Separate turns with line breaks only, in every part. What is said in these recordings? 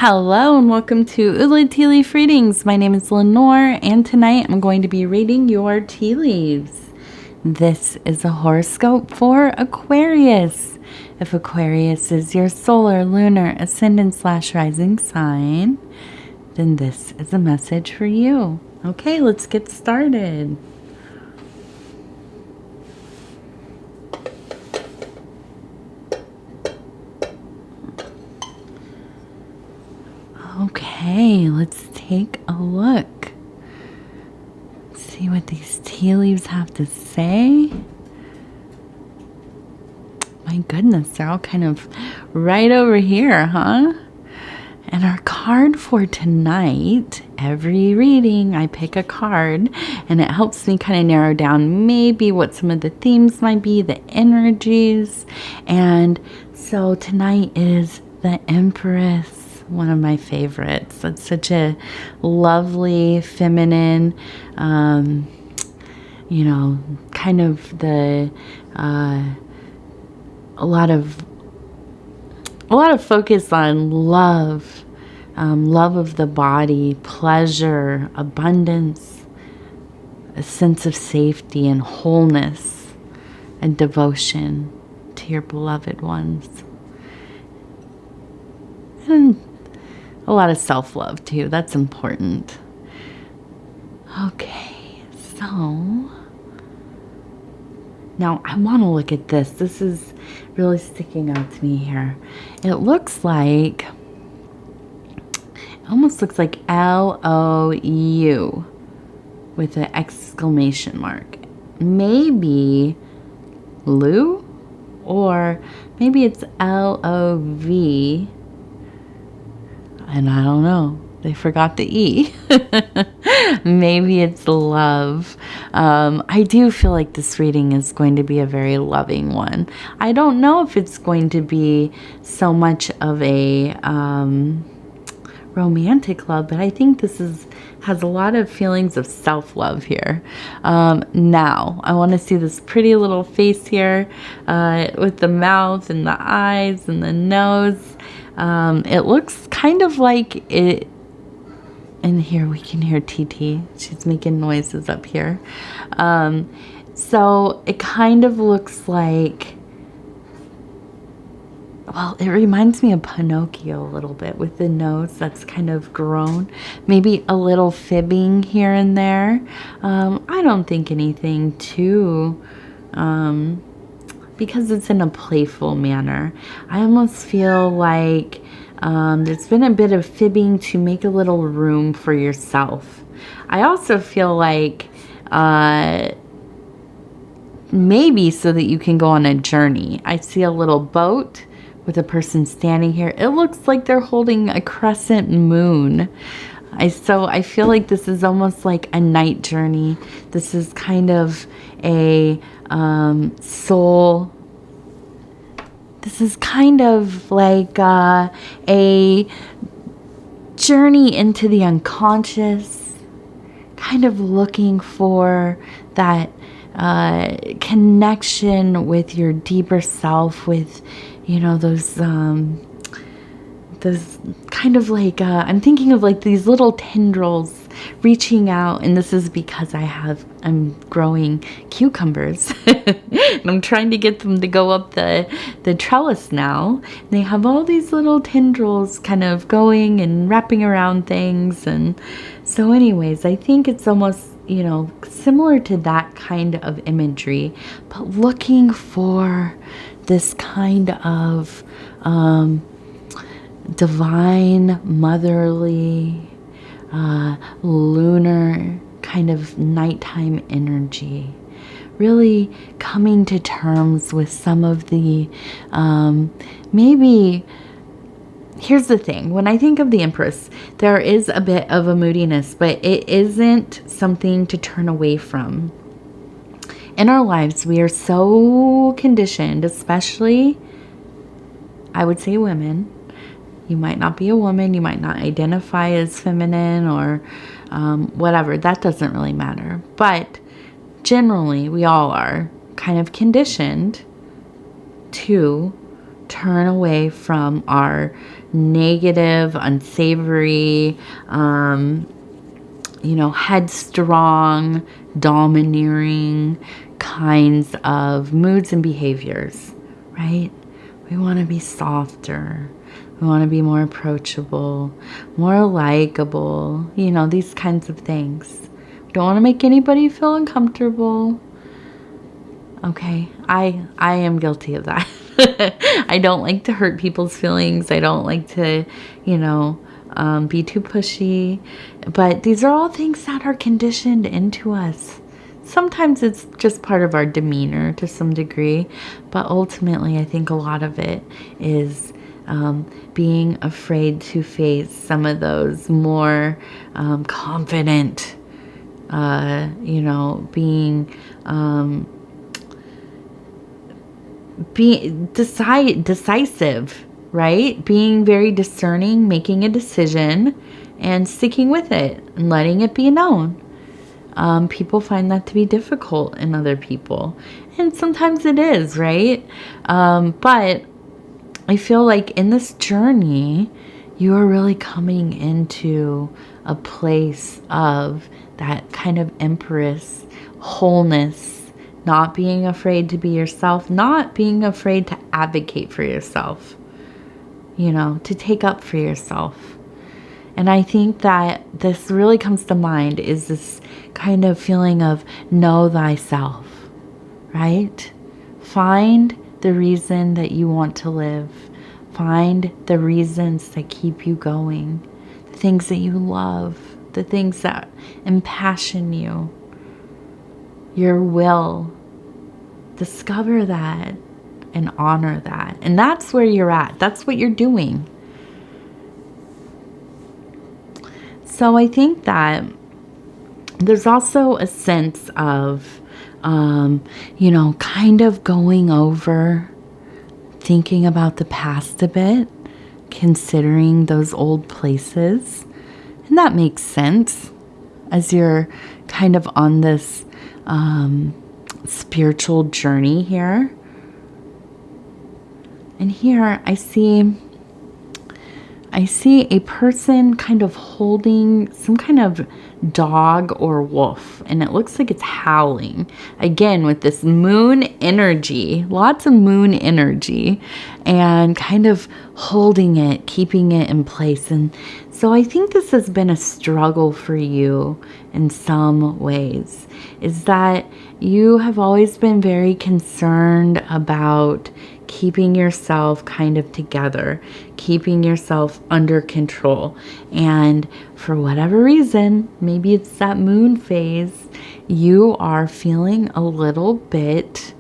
Hello and welcome to Ula Tea Leaf Readings. My name is Lenor and tonight I'm going to be reading your tea leaves. This is a horoscope for Aquarius. If Aquarius is your solar, lunar, ascendant/rising sign, then this is a message for you. Okay, let's get started. Okay, let's take a look. See what these tea leaves have to say. My goodness, they're all kind of right over here, huh? And our card for tonight, every reading I pick a card and it helps me kind of narrow down maybe what some of the themes might be, the energies. And so tonight is the Empress. One of my favorites. It's such a lovely, feminine, kind of the a lot of focus on love, love of the body, pleasure, abundance, a sense of safety and wholeness, and devotion to your beloved ones, and a lot of self-love too. That's important. Okay, so now I want to look at this. This is really sticking out to me here. It looks like, almost looks like L-O-U with an exclamation mark. Maybe Lou, or maybe it's L-O-V. And I don't know. They forgot the E. Maybe it's love. I do feel like this reading is going to be a very loving one. I don't know if it's going to be so much of a romantic love, but I think this has a lot of feelings of self-love here. Now, I want to see this pretty little face here with the mouth and the eyes and the nose. It looks kind of like it, and here we can hear TT. She's making noises up here. So it kind of looks like, well, it reminds me of Pinocchio a little bit with the nose that's kind of grown. Maybe a little fibbing here and there. I don't think anything too, because it's in a playful manner. I almost feel like there's been a bit of fibbing to make a little room for yourself. I also feel like maybe so that you can go on a journey. I see a little boat with a person standing here. It looks like they're holding a crescent moon. So I feel like this is almost like a night journey. This is kind of a soul. This is kind of like a journey into the unconscious, kind of looking for that connection with your deeper self, with, those kind of like, I'm thinking of like these little tendrils reaching out, and this is because I'm growing cucumbers and I'm trying to get them to go up the trellis now. And they have all these little tendrils kind of going and wrapping around things, and so anyways, I think it's almost, similar to that kind of imagery, but looking for this kind of divine, motherly, lunar kind of nighttime energy. Really coming to terms with some of the, maybe, here's the thing. When I think of the Empress, there is a bit of a moodiness, but it isn't something to turn away from. In our lives, we are so conditioned, especially, I would say, women. You might not be a woman, you might not identify as feminine or whatever. That doesn't really matter. But generally, we all are kind of conditioned to turn away from our negative, unsavory, headstrong, domineering kinds of moods and behaviors, right? We want to be softer. We want to be more approachable, more likable, these kinds of things. We don't want to make anybody feel uncomfortable. Okay, I am guilty of that. I don't like to hurt people's feelings. I don't like to, be too pushy. But these are all things that are conditioned into us. Sometimes it's just part of our demeanor to some degree, but ultimately I think a lot of it is being afraid to face some of those more confident, being decisive, right? Being very discerning, making a decision and sticking with it and letting it be known. People find that to be difficult in other people. And sometimes it is, right? But I feel like in this journey, you are really coming into a place of that kind of Empress wholeness, not being afraid to be yourself, not being afraid to advocate for yourself, to take up for yourself. And I think that this really comes to mind is this kind of feeling of know thyself, right? Find the reason that you want to live. Find the reasons that keep you going, the things that you love, the things that impassion you, your will. Discover that and honor that. And that's where you're at. That's what you're doing. So I think that there's also a sense of, kind of going over, thinking about the past a bit, considering those old places. And that makes sense as you're kind of on this spiritual journey here. And here I see a person kind of holding some kind of dog or wolf, and it looks like it's howling. Again, with this moon energy, lots of moon energy, and kind of holding it, keeping it in place. And so I think this has been a struggle for you in some ways, is that you have always been very concerned about keeping yourself kind of together, keeping yourself under control. And for whatever reason, maybe it's that moon phase, you are feeling a little bit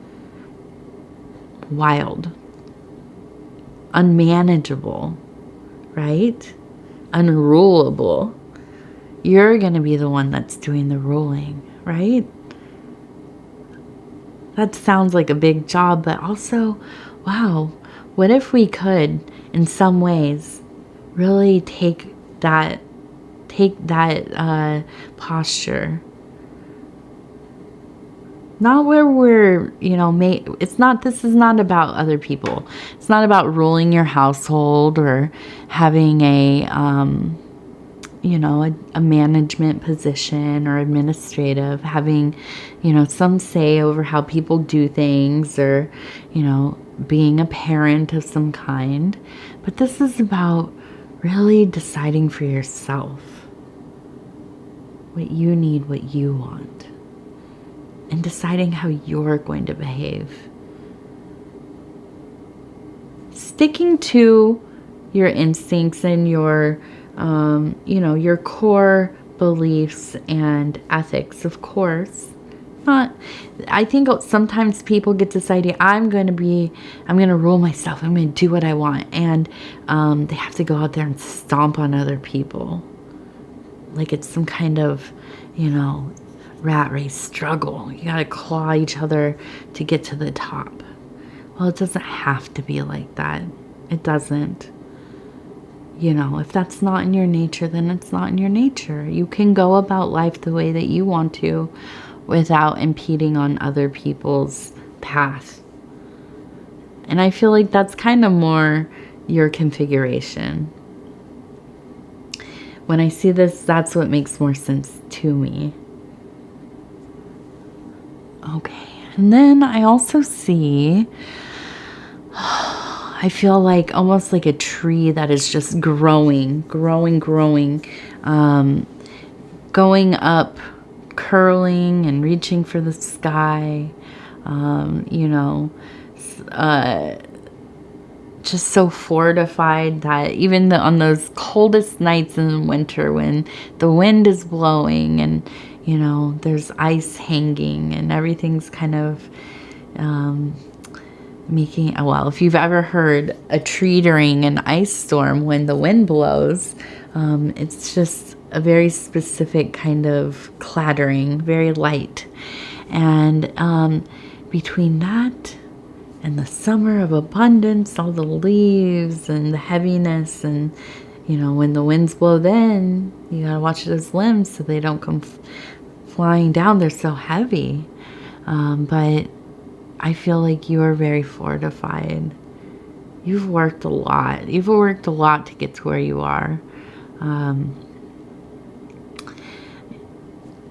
wild, unmanageable, right? Unrulable. You're going to be the one that's doing the ruling, right? That sounds like a big job, but also, wow, what if we could, in some ways, really take that posture? Not where we're, this is not about other people. It's not about ruling your household or having a management position or administrative, having, some say over how people do things, or, being a parent of some kind. But this is about really deciding for yourself what you need, what you want, and deciding how you're going to behave. Sticking to your instincts and your core beliefs and ethics, of course. I think sometimes people get this idea, I'm going to rule myself. I'm going to do what I want. And they have to go out there and stomp on other people. Like it's some kind of, rat race struggle. You got to claw each other to get to the top. Well, it doesn't have to be like that. It doesn't. If that's not in your nature, then it's not in your nature. You can go about life the way that you want to without impeding on other people's path. And I feel like that's kind of more your configuration. When I see this, that's what makes more sense to me. Okay. And then I also see, I feel like almost like a tree that is just growing, going up, curling and reaching for the sky, you know, just so fortified that even on those coldest nights in the winter when the wind is blowing and, you know, there's ice hanging and everything's kind of making, well, if you've ever heard a tree during an ice storm when the wind blows, it's just a very specific kind of clattering, very light. And between that and the summer of abundance, all the leaves and the heaviness, and, you know, when the winds blow, then you gotta watch those limbs so they don't come flying down. They're so heavy. But I feel like you are very fortified. You've worked a lot. You've worked a lot to get to where you are.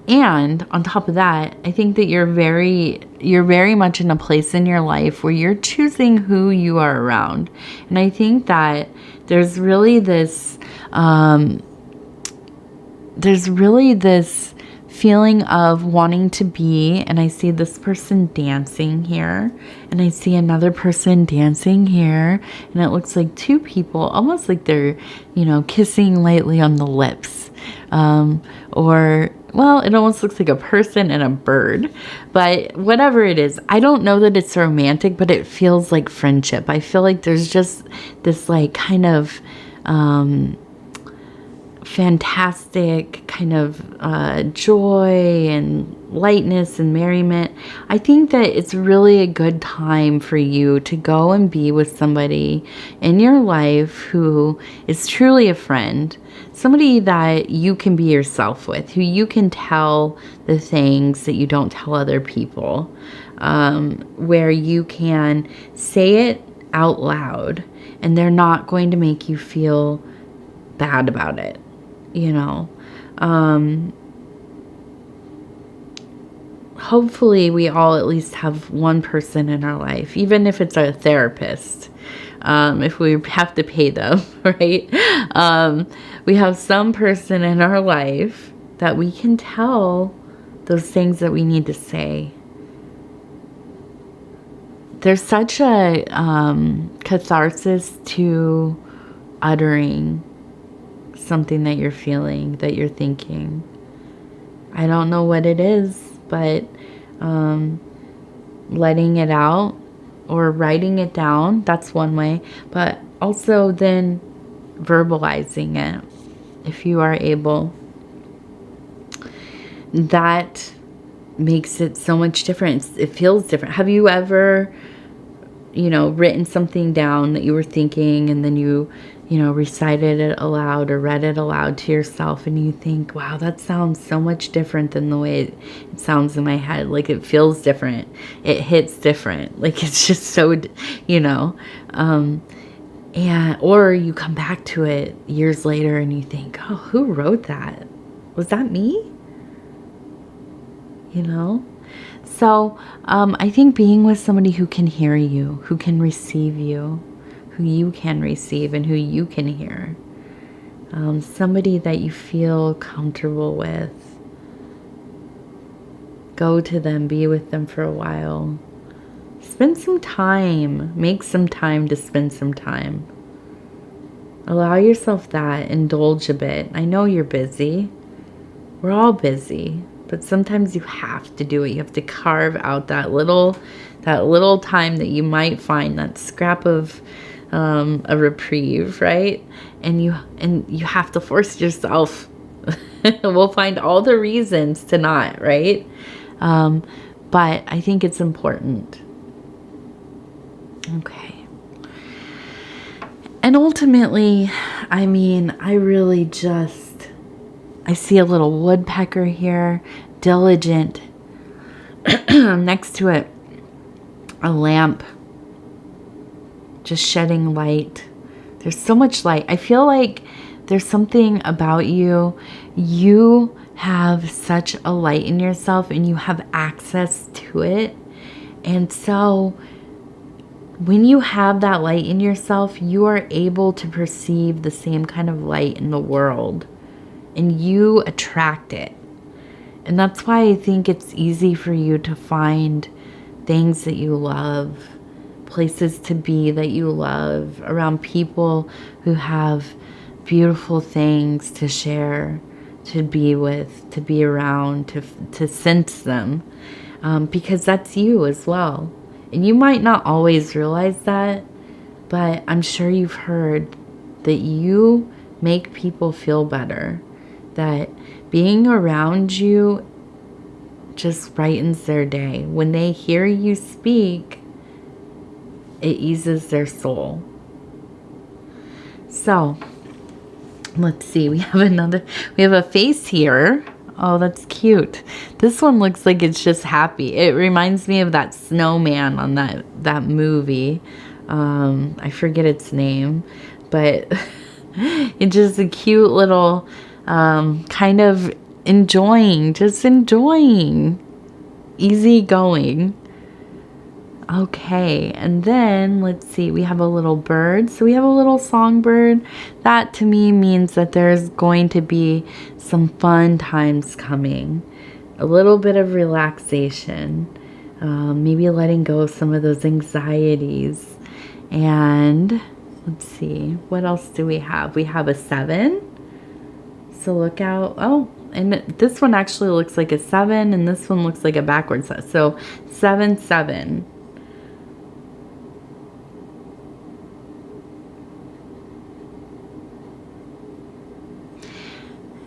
And on top of that, I think that you're very much in a place in your life where you're choosing who you are around. And I think that there's really this feeling of wanting to be, and I see this person dancing here, and I see another person dancing here, and it looks like two people, almost like they're, you know, kissing lightly on the lips, or, well, it almost looks like a person and a bird, but whatever it is, I don't know that it's romantic, but it feels like friendship. I feel like there's just this like kind of fantastic kind of joy and lightness and merriment. I think that it's really a good time for you to go and be with somebody in your life who is truly a friend, somebody that you can be yourself with, who you can tell the things that you don't tell other people, where you can say it out loud and they're not going to make you feel bad about it. You know, hopefully we all at least have one person in our life, even if it's a therapist, if we have to pay them, right? We have some person in our life that we can tell those things that we need to say. There's such a catharsis to uttering something that you're feeling, that you're thinking. I don't know what it is, but letting it out or writing it down, that's one way. But also then verbalizing it, if you are able. That makes it so much different. It feels different. Have you ever, you know, written something down that you were thinking and then you know, recited it aloud or read it aloud to yourself and you think, wow, that sounds so much different than the way it sounds in my head. Like it feels different. It hits different. Like it's just so, you know, or you come back to it years later and you think, oh, who wrote that? Was that me? You know? So I think being with somebody who can hear you, who can receive you, who you can receive and who you can hear. Somebody that you feel comfortable with. Go to them, be with them for a while. Spend some time. Make some time to spend some time. Allow yourself that. Indulge a bit. I know you're busy. We're all busy. But sometimes you have to do it. You have to carve out that little time that you might find, that scrap of a reprieve, right? And you have to force yourself. We'll find all the reasons to not, right? But I think it's important. Okay. And ultimately, I mean, I see a little woodpecker here, diligent. Next to it, a lamp. just shedding light. There's so much light. I feel like there's something about you. You have such a light in yourself and you have access to it. And so when you have that light in yourself, you are able to perceive the same kind of light in the world and you attract it. And that's why I think it's easy for you to find things that you love, places to be that you love, around people who have beautiful things to share, to be with, to be around, to sense them, because that's you as well. And you might not always realize that, but I'm sure you've heard that you make people feel better, that being around you just brightens their day. When they hear you speak, it eases their soul. So, let's see. We have a face here. Oh, that's cute. This one looks like it's just happy. It reminds me of that snowman on that movie. I forget its name, but it's just a cute little kind of just enjoying, easy going. Okay, and then let's see, we have a little bird. So we have a little songbird. That to me means that there's going to be some fun times coming. A little bit of relaxation. Maybe letting go of some of those anxieties. And let's see, what else do we have? We have a 7. So look out. Oh, and this one actually looks like a 7, and this one looks like a backwards 7. So 7, 7.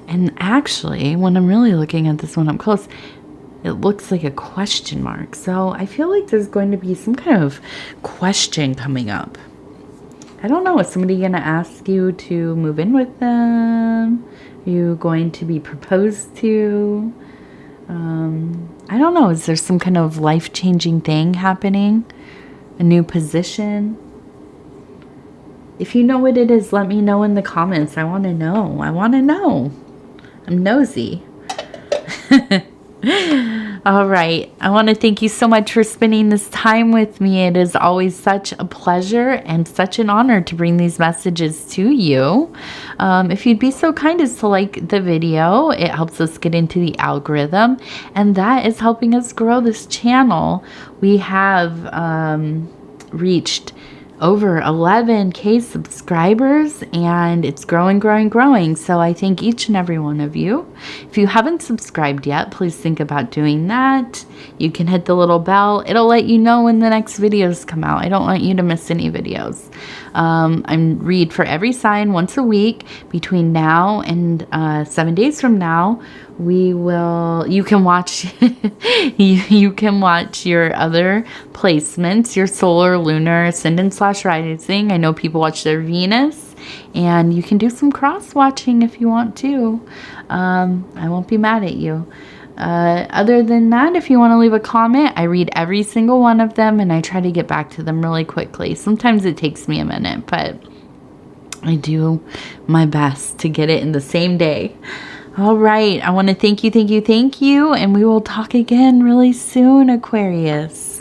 And actually, when I'm really looking at this one up close, it looks like a question mark. So I feel like there's going to be some kind of question coming up. I don't know. Is somebody going to ask you to move in with them? Are you going to be proposed to? I don't know. Is there some kind of life-changing thing happening? A new position? If you know what it is, let me know in the comments. I want to know. I want to know. I'm nosy. All right. I want to thank you so much for spending this time with me. It is always such a pleasure and such an honor to bring these messages to you. If you'd be so kind as to like the video, it helps us get into the algorithm, and that is helping us grow this channel. We have reached over 11,000 subscribers, and it's growing, growing, growing. So I thank each and every one of you. If you haven't subscribed yet, please think about doing that. You can hit the little bell. It'll let you know when the next videos come out. I don't want you to miss any videos. I read for every sign once a week. Between now and 7 days from now, you can watch you can watch your other placements, your solar, lunar, ascendant / rising. I know people watch their Venus, and you can do some cross watching if you want to. I won't be mad at you. Other than that, if you want to leave a comment, I read every single one of them, and I try to get back to them really quickly. Sometimes it takes me a minute, but I do my best to get it in the same day. All right. I want to thank you, and we will talk again really soon, Aquarius.